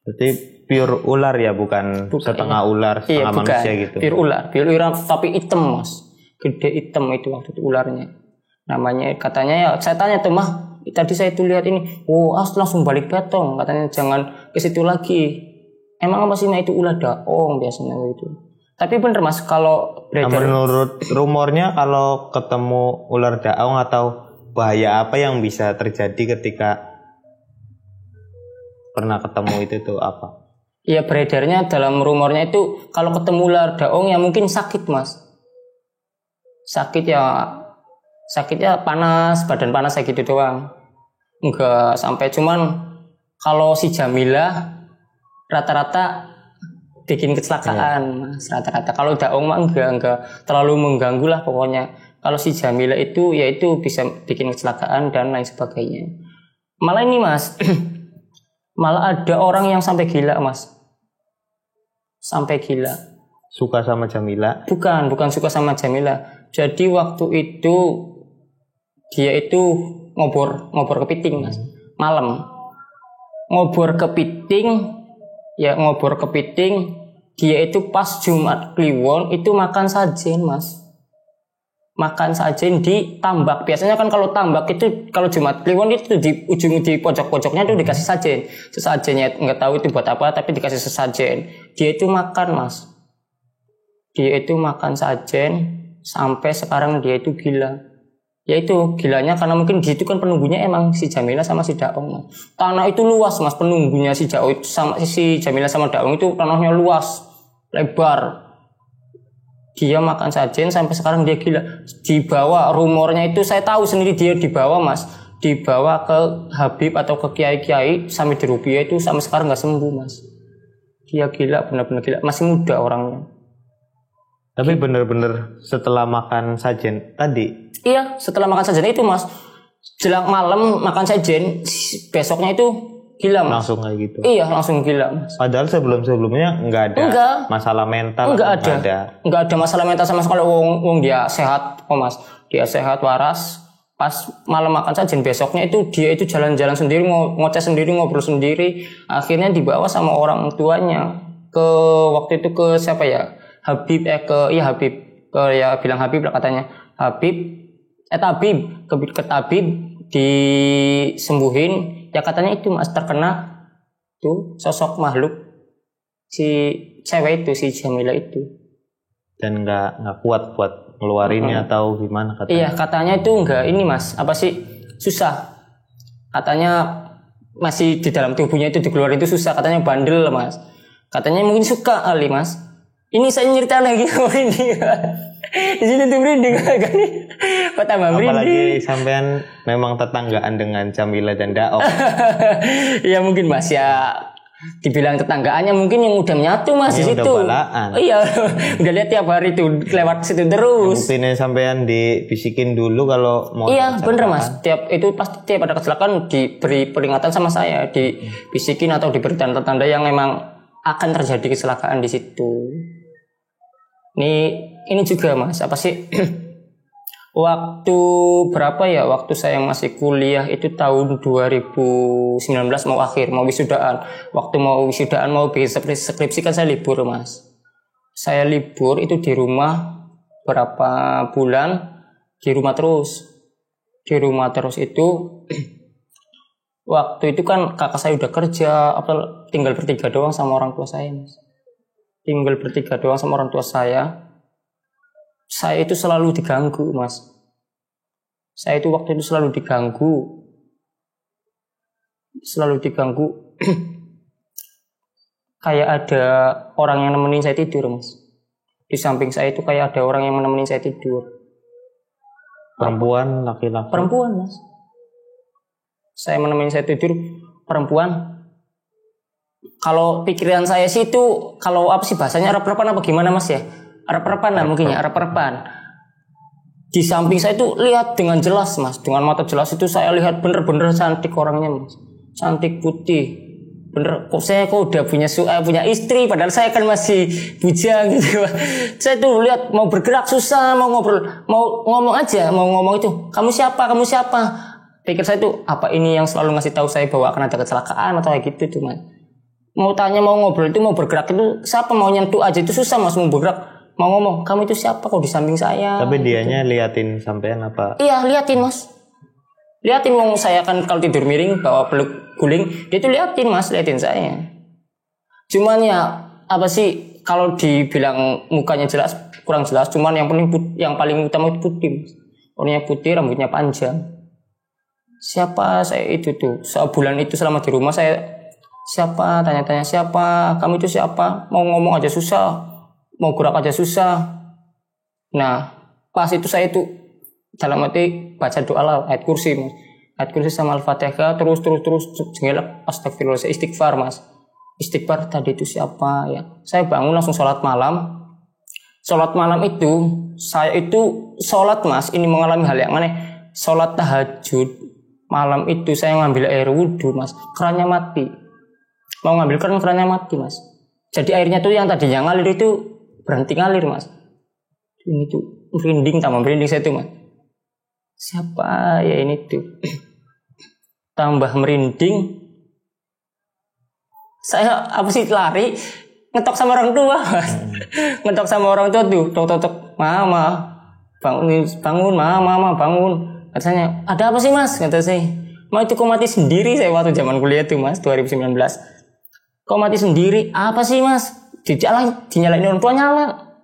Berarti pure ular ya, bukan setengah ular, setengah manusia gitu. Pure ular tapi hitam mas. Gede hitam itu waktu itu ularnya. Namanya katanya ya, saya tanya tuh mah, tadi saya tuh lihat ini, langsung balik betong, katanya jangan ke situ lagi. Emang apa sih itu ular daong biasanya gitu. Tapi bener mas, kalau menurut rumornya kalau ketemu ular daong atau bahaya apa yang bisa terjadi ketika pernah ketemu itu tuh apa? Iya, beredarnya dalam rumornya itu kalau ketemu ular daong ya mungkin sakit mas. Sakit ya panas, badan panas kayak gitu doang. Enggak sampai, cuman kalau si Jamilah rata-rata bikin kecelakaan mas, rata-rata. Kalau daong mah enggak terlalu mengganggu lah pokoknya. Kalau si Jamilah itu ya itu bisa bikin kecelakaan dan lain sebagainya. Malah ini mas, malah ada orang yang sampai gila mas. Sampai gila. Suka sama Jamilah? Bukan suka sama Jamilah. Jadi waktu itu dia itu ngobor kepiting mas, malam ngobor kepiting, dia itu pas Jumat Kliwon itu makan sajen mas, makan sajen di tambak. Biasanya kan kalau tambak itu kalau Jumat Kliwon itu di ujung di pojok-pojoknya itu dikasih sajen, sesajennya nggak tahu itu buat apa tapi dikasih sesajen. Dia itu makan mas, dia itu makan sajen. Sampai sekarang dia itu gila. Ya itu gilanya karena mungkin di situ kan penunggunya emang si Jamilah sama si Daong. Tanah itu luas mas, penunggunya si Daong sama si Jamilah sama Daong itu tanahnya luas, lebar. Dia makan sajen sampai sekarang dia gila. Dibawa, rumornya itu saya tahu sendiri dia dibawa mas, dibawa ke Habib atau ke kiai-kiai sampai di Rupiah itu sampai sekarang nggak sembuh mas. Dia gila, benar-benar gila, masih muda orangnya. Tapi bener-bener setelah makan sajen tadi? Iya, setelah makan sajen itu mas, jelang malam makan sajen, besoknya itu gila mas. Langsung kayak gitu? Iya, langsung gila mas. Padahal sebelum-sebelumnya nggak ada masalah mental? Nggak ada masalah mental sama sekali. Wong dia sehat kok mas, dia sehat waras. Pas malam makan sajen besoknya itu dia itu jalan-jalan sendiri, ngoceh sendiri, ngobrol sendiri. Akhirnya dibawa sama orang tuanya ke waktu itu ke siapa ya? Habib bilang Habib lah katanya. Tabib ke tabib disembuhin ya katanya itu mas, terkena tuh sosok makhluk si cewek itu, si Jamilah itu. Dan nggak kuat buat ngeluarinnya atau gimana katanya? Iya katanya itu enggak ini mas, apa sih, susah katanya, masih di dalam tubuhnya itu dikeluarin itu susah katanya, bandel mas katanya, mungkin suka kali mas. Ini saya cerita lagi merinding. Di sini tuh merinding kan nih. Kok tambah merinding. Apalagi sampean memang tetanggaan dengan Jamilah dan Daong. Ya mungkin mas ya, dibilang tetanggaannya mungkin yang udah menyatu mas di situ. Udah balaan. Iya, udah lihat tiap hari tuh lewat situ terus. Buktinya sampean dibisikin dulu kalau mau. Iya bener mas, tiap ada kecelakaan diberi peringatan sama saya, dibisikin atau diberi tanda-tanda yang memang akan terjadi kecelakaan di situ. Ini juga mas, apa sih? Waktu berapa ya? Waktu saya masih kuliah itu tahun 2019 mau akhir, mau wisudaan. Waktu mau wisudaan, mau bikin skripsi kan saya libur mas. Saya libur itu di rumah berapa bulan, di rumah terus. Di rumah terus itu waktu itu kan kakak saya udah kerja, tinggal bertiga doang sama orang tua saya mas. Tinggal bertiga doang sama orang tua saya. Saya itu selalu diganggu mas. Saya itu waktu itu selalu diganggu. Kayak ada orang yang nemenin saya tidur mas. Di samping saya itu kayak ada orang yang menemani saya tidur. Perempuan, laki-laki? Perempuan mas. Saya menemani saya tidur, perempuan. Kalau pikiran saya sih itu, kalau apa sih bahasanya, Arab-Araban apa gimana mas ya? Arab-Araban lah mungkin ya, Arab-Araban. Di samping saya itu lihat dengan jelas mas, dengan mata jelas itu saya lihat bener-bener cantik orangnya mas, cantik putih, bener. Kok saya udah punya punya istri, padahal saya kan masih bujang gitu. Saya tuh lihat mau bergerak susah, mau ngobrol, mau ngomong aja, mau ngomong itu, kamu siapa, kamu siapa? Pikir saya tuh apa ini yang selalu ngasih tahu saya bahwa akan ada kecelakaan atau kayak gitu tuh mas. Mau tanya, mau ngobrol itu, mau bergerak itu siapa, mau nyentuh aja itu susah mas, mau bergerak. Mau ngomong, kamu itu siapa kok di samping saya? Tapi gitu. dianya liatin sampean apa? Iya, liatin mas. Liatin, wong saya kan kalau tidur miring bawa peluk guling, dia tuh liatin mas, liatin saya. Cuman ya apa sih, kalau dibilang mukanya jelas kurang jelas. Cuman yang paling utama itu putih mas. Orangnya putih, rambutnya panjang. Siapa saya itu tuh? Sebulan itu selama di rumah saya siapa, tanya-tanya siapa, kamu itu siapa? Mau ngomong aja susah. Mau gerak aja susah. Nah pas itu saya itu dalam hati baca doa lah, ayat kursi mas, ayat kursi sama al-fatihah, terus jengelak astagfirullah, saya istighfar mas, istighfar. Tadi itu siapa ya, saya bangun langsung sholat malam. Sholat malam itu saya itu sholat mas, ini mengalami hal yang aneh. Sholat tahajud malam itu saya ngambil air wudhu mas, kerannya mati. Mau ngambil kerannya mati mas, jadi airnya tuh yang tadinya ngalir itu berhenti ngalir mas. Ini tuh merinding, tambah merinding saya tuh mas. Siapa ya ini tuh? Tambah merinding. Saya apa sih lari, ngetok sama orang tua mas. Ngetok sama orang tua tuh, tok, mama bangun, mama bangun. Katanya ada apa sih mas? Kata saya, mau itu kok mati sendiri. Saya waktu zaman kuliah tuh mas, 2019. Kok mati sendiri? Apa sih mas? Dinyalain orang tua, nyala.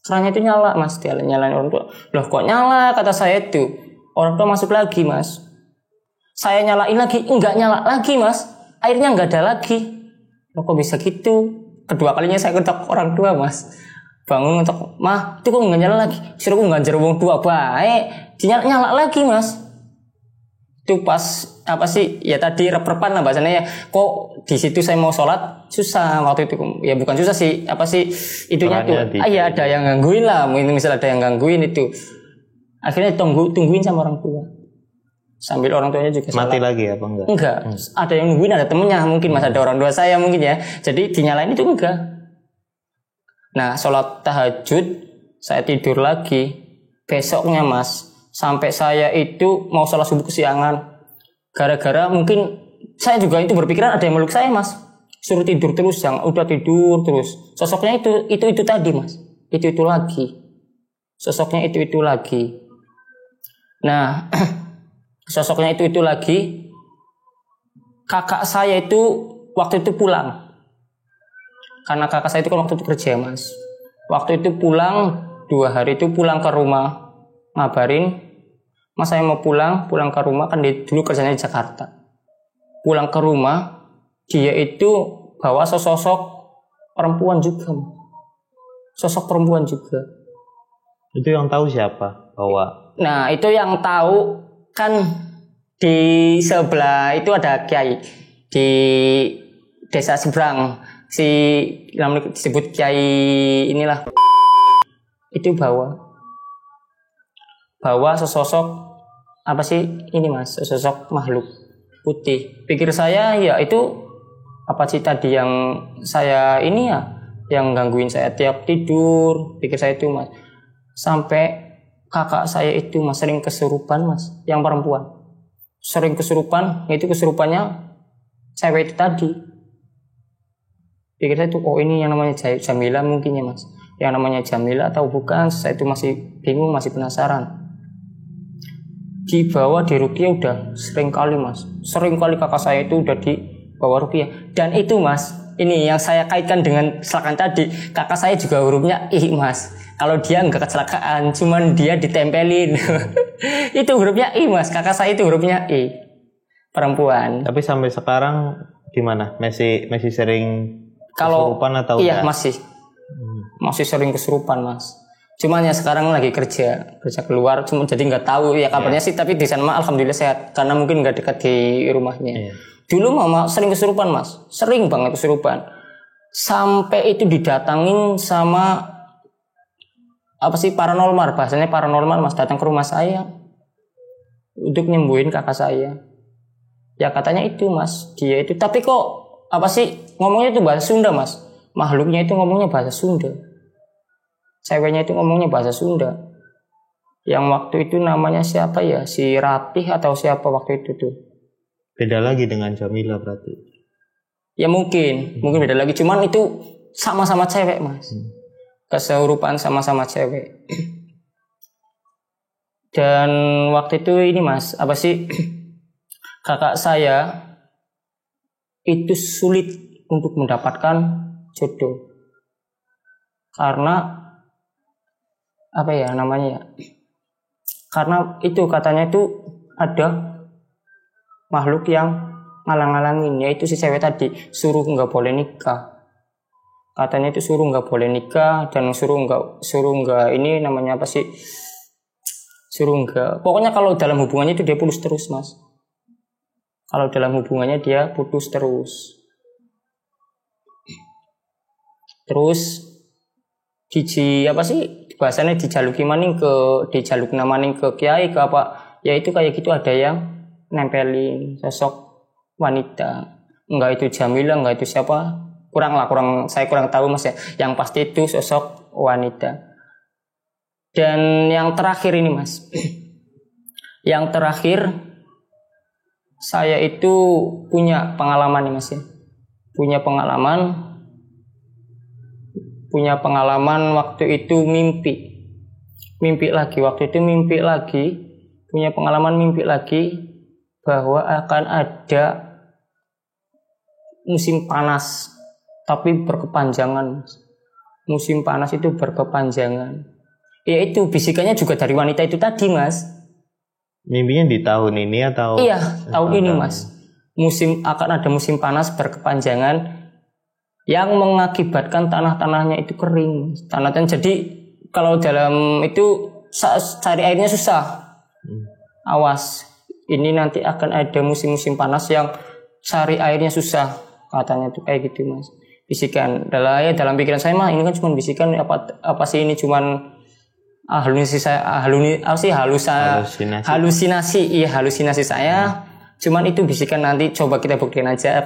Kerannya itu nyala mas, nyalain orang tua. Loh kok nyala? Kata saya itu, orang tua masuk lagi mas. Saya nyalain lagi, enggak nyala lagi mas. Airnya enggak ada lagi. Loh kok bisa gitu? Kedua kalinya saya ketok orang tua mas. Bangun ketok, mah itu kok enggak nyala lagi? Suruh aku ngajar orang tua baik, nyala lagi mas. Itu pas apa sih ya tadi rep-repan lah bahasanya ya, kok di situ saya mau sholat susah waktu itu ya, bukan susah sih apa sih itunya tuh ya ada yang gangguin lah, misal ada yang gangguin itu, akhirnya tungguin sama orang tua sambil orang tuanya juga mati sholat. lagi apa enggak? Ada yang nungguin, ada temennya mungkin mas, ada orang tua saya mungkin ya, jadi dinyalain itu enggak. Nah sholat tahajud saya tidur lagi, besoknya mas sampai saya itu mau sholat subuh kesiangan, gara-gara mungkin saya juga itu berpikiran ada yang meluk saya mas, suruh tidur terus, yang udah tidur terus. Sosoknya itu tadi mas, itu lagi, sosoknya itu lagi. Nah sosoknya itu lagi. Kakak saya itu waktu itu pulang, karena kakak saya itu kan waktu itu kerja mas. Waktu itu pulang 2 hari itu pulang ke rumah, ngabarin, mas saya mau pulang ke rumah, kan dia dulu kerjanya di Jakarta. Pulang ke rumah, dia itu bawa sosok perempuan juga. Sosok perempuan juga. Itu yang tahu siapa bawa? Nah itu yang tahu kan di sebelah itu ada kiai di desa seberang, si namanya disebut kiai inilah. Itu bawa sesosok apa sih ini mas, sesosok makhluk putih. Pikir saya ya itu apa sih tadi yang saya ini ya, yang gangguin saya tiap tidur. Pikir saya itu mas, sampai kakak saya itu mas sering kesurupan mas, yang perempuan sering kesurupan. Itu kesurupannya cewek itu tadi. Pikir saya itu oh ini yang namanya Jamila mungkin ya mas, yang namanya Jamila atau bukan, saya itu masih bingung, masih penasaran. Dibawa di ruqyah udah sering kali mas, sering kali kakak saya itu udah dibawa ruqyah. Dan itu mas, ini yang saya kaitkan dengan kecelakaan tadi, kakak saya juga hurufnya I mas. Kalau dia enggak kecelakaan, cuman dia ditempelin. Itu hurufnya I mas, kakak saya itu hurufnya I, perempuan. Tapi sampai sekarang gimana? Masih sering kesurupan atau iya enggak? Masih sering kesurupan mas. Cuman ya sekarang lagi kerja keluar, cuma jadi nggak tahu ya kabarnya sih. Tapi di sana alhamdulillah sehat, karena mungkin nggak dekat di rumahnya. Dulu mama sering kesurupan mas, sering banget kesurupan. Sampai itu didatangin sama apa sih paranormal, bahasanya paranormal mas, datang ke rumah saya untuk nyembuhin kakak saya. Ya katanya itu mas, dia itu, tapi kok apa sih ngomongnya itu bahasa Sunda mas, makhluknya itu ngomongnya bahasa Sunda, ceweknya itu ngomongnya bahasa Sunda. Yang waktu itu namanya siapa ya, si Ratih atau siapa waktu itu tuh. Beda lagi dengan Jamila berarti. Ya mungkin beda lagi, cuman itu sama-sama cewek mas. Keserupan sama-sama cewek. Dan waktu itu ini mas, apa sih, kakak saya itu sulit untuk mendapatkan jodoh. Karena apa ya namanya ya, karena itu katanya itu ada makhluk yang ngalang-ngalangin, yaitu si cewek tadi, suruh nggak boleh nikah. Katanya itu suruh nggak boleh nikah dan suruh nggak ini namanya apa sih, suruh nggak, pokoknya kalau dalam hubungannya itu dia putus terus mas. Kalau dalam hubungannya dia putus terus. Terus apa sih bahasanya, dijaluk namaning ke kiai ke apa ya, itu kayak gitu, ada yang nempelin sosok wanita, enggak itu Jamila, enggak itu siapa, saya kurang tahu mas ya. Yang pasti itu sosok wanita. Dan yang terakhir ini mas, yang terakhir saya itu punya pengalaman nih mas ya, punya pengalaman waktu itu mimpi lagi, punya pengalaman mimpi lagi bahwa akan ada musim panas tapi berkepanjangan. Musim panas itu berkepanjangan. Ya itu bisikannya juga dari wanita itu tadi mas. Mimpinya di tahun ini atau? Iya, tahun ini mas. Akan ada musim panas berkepanjangan yang mengakibatkan tanah-tanahnya itu kering. Jadi kalau dalam itu cari airnya susah. Awas, ini nanti akan ada musim-musim panas yang cari airnya susah. Katanya tuh kayak gitu mas. Bisikan. Dalam pikiran saya mah ini kan cuma bisikan, apa sih ini cuman halusinasi saya. Cuman itu bisikan, nanti coba kita buktikan aja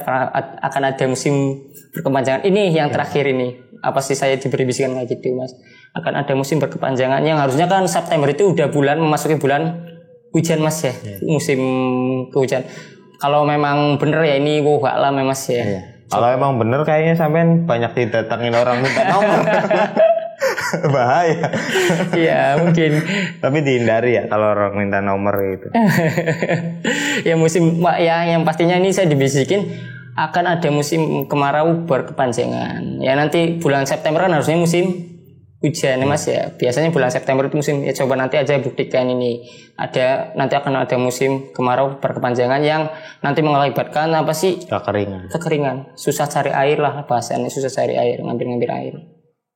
akan ada musim berkepanjangan. Ini yang terakhir ini. Apa sih saya diberi bisikan kayak gitu mas. Akan ada musim berkepanjangan yang harusnya kan September itu udah memasuki bulan hujan mas ya. Musim kehujan. Kalau memang bener ya ini alam ya mas ya. Kalau emang bener kayaknya sampean banyak didatangin orang minta nomor. Bahaya. Iya mungkin. Tapi dihindari ya kalau orang minta nomor gitu. Ya musim ya, yang pastinya ini saya dibisikin akan ada musim kemarau berkepanjangan. Ya nanti bulan September kan harusnya musim hujan ya mas ya. Biasanya bulan September itu musim, ya coba nanti aja buktikan ini. Nanti akan ada musim kemarau berkepanjangan yang nanti mengakibatkan apa sih? Kekeringan. Susah cari air lah bahasanya, susah cari air, ngambil air.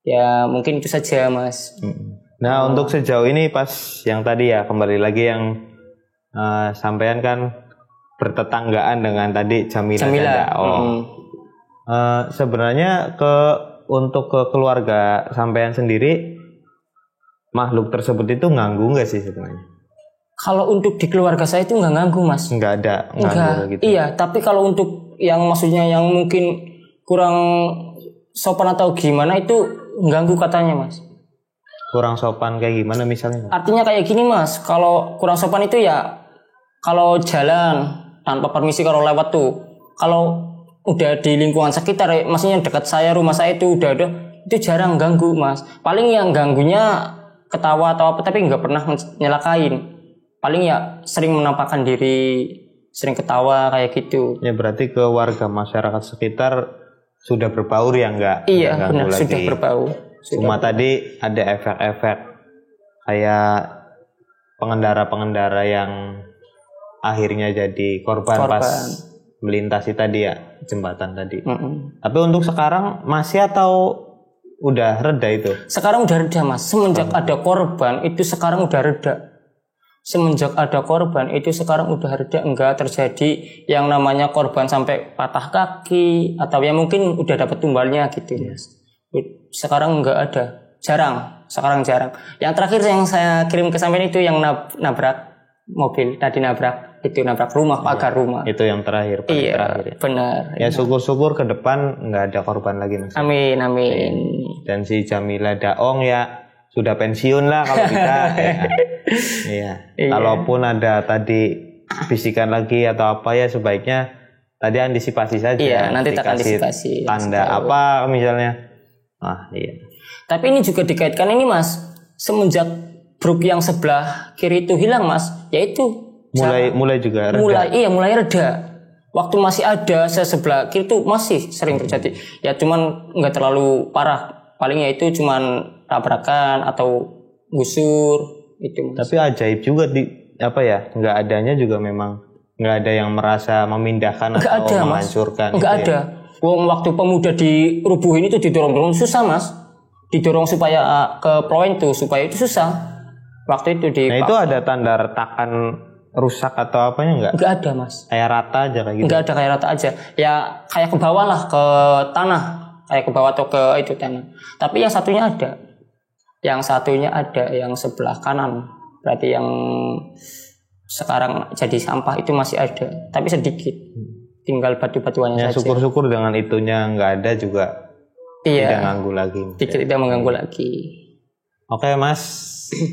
Ya mungkin itu saja mas. Nah untuk sejauh ini pas yang tadi ya, kembali lagi yang sampean kan bertetanggaan dengan tadi Jamila. Sebenarnya untuk ke keluarga sampean sendiri, makhluk tersebut itu ganggu nggak sih sebenarnya? Kalau untuk di keluarga saya itu nggak ganggu mas. Nggak ada. Gitu. Iya, tapi kalau untuk yang maksudnya yang mungkin kurang sopan atau gimana itu ganggu katanya mas. Kurang sopan kayak gimana misalnya? Artinya kayak gini mas, kalau kurang sopan itu ya kalau jalan tanpa permisi, kalau lewat tuh, kalau udah di lingkungan sekitar, maksudnya dekat saya, rumah saya itu udah ada, itu jarang ganggu mas. Paling yang ganggunya ketawa atau apa, tapi nggak pernah nyelakain. Paling ya sering menampakkan diri, sering ketawa kayak gitu. Ya berarti ke warga masyarakat sekitar sudah berbaur ya nggak? Iya benar, lagi. Sudah berbaur. Cuma tadi ada efek-efek kayak pengendara-pengendara yang akhirnya jadi korban pas melintasi tadi ya, jembatan tadi. Tapi untuk sekarang masih atau udah reda itu? Sekarang udah reda mas. Semenjak ada korban itu sekarang udah reda. Enggak terjadi yang namanya korban sampai patah kaki atau ya mungkin udah dapat tumbalnya gitu mas. Sekarang enggak ada, jarang. sekarang jarang. Yang terakhir yang saya kirim ke sampean itu yang nabrak mobil, tadi nabrak rumah, pagar rumah. Itu yang terakhir, paling Iya, terakhir ya. benar. Ya syukur-syukur ke depan nggak ada korban lagi Mas. Amin. Dan si Jamila Daong ya sudah pensiun lah kalau bisa. Iya. Kalaupun ada tadi bisikan lagi atau apa ya sebaiknya tadi antisipasi saja. Iya, nanti tak Dikasih antisipasi. tanda apa misalnya. Iya. Tapi ini juga dikaitkan ini Mas, semenjak truk yang sebelah kiri itu hilang Mas, yaitu mulai juga reda. mulai reda. Waktu masih ada sebelah kiri itu masih sering terjadi. Ya cuman nggak terlalu parah. Palingnya itu cuman tabrakan atau gusur itu Mas. Tapi ajaib juga nggak adanya juga memang nggak ada yang merasa memindahkan Nggak atau ada, menghancurkan. Nggak gitu ada. Waktu pemuda dirubuhin itu didorong-dorong susah Mas. Didorong supaya ke ploen tuh supaya itu susah. Waktu itu Nah itu ada tanda retakan rusak atau apanya nggak? Nggak ada Mas. Kayak rata aja kayak gitu? Nggak ada, kayak rata aja. Ya kayak ke bawah lah, ke tanah. Kayak ke bawah atau ke itu tanah. Tapi yang satunya ada. Yang satunya ada yang sebelah kanan. Berarti yang sekarang jadi sampah itu masih ada. Tapi sedikit. Tinggal batu-batuannya Ya saja. syukur-syukur dengan itunya nggak ada juga. Iya. Tidak mengganggu lagi. Tidak mengganggu lagi. Oke Mas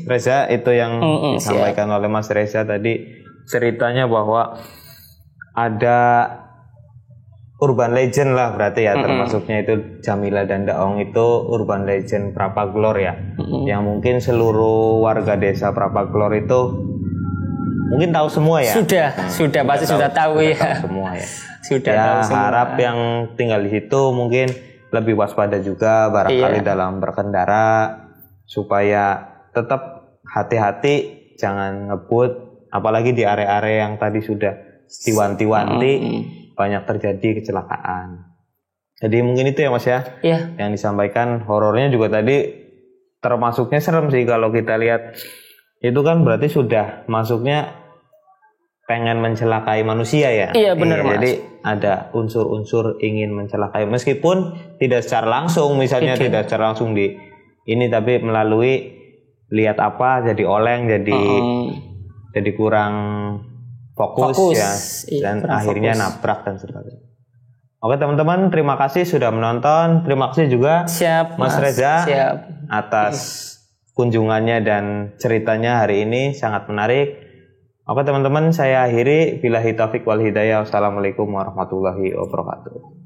Reza, itu yang disampaikan oleh Mas Reza tadi ceritanya bahwa ada urban legend lah berarti ya, termasuknya itu Jamila dan Daong itu urban legend Prapaglor ya, yang mungkin seluruh warga desa Prapaglor itu mungkin tahu semua ya. Sudah pasti sudah tahu ya. Tahu semua ya. Sudah ya, tahu semua. Harap yang tinggal di situ mungkin lebih waspada juga barangkali dalam berkendara supaya tetap hati-hati, jangan ngebut, apalagi di area-area yang tadi sudah diwanti-wanti banyak terjadi kecelakaan. Jadi mungkin itu ya Mas ya, yang disampaikan. Horornya juga tadi termasuknya serem sih kalau kita lihat. Itu kan berarti sudah masuknya pengen mencelakai manusia ya. Iya benar Mas. Jadi ada unsur-unsur ingin mencelakai, meskipun tidak secara langsung, misalnya tidak secara langsung di ini, tapi melalui lihat apa jadi oleng, jadi kurang fokus ya, dan akhirnya nabrak dan sebagainya. Oke teman-teman, terima kasih sudah menonton. Terima kasih juga Mas Reza atas kunjungannya dan ceritanya hari ini, sangat menarik. Oke teman-teman, saya akhiri. Billahi taufik wal hidayah. Wassalamualaikum warahmatullahi wabarakatuh.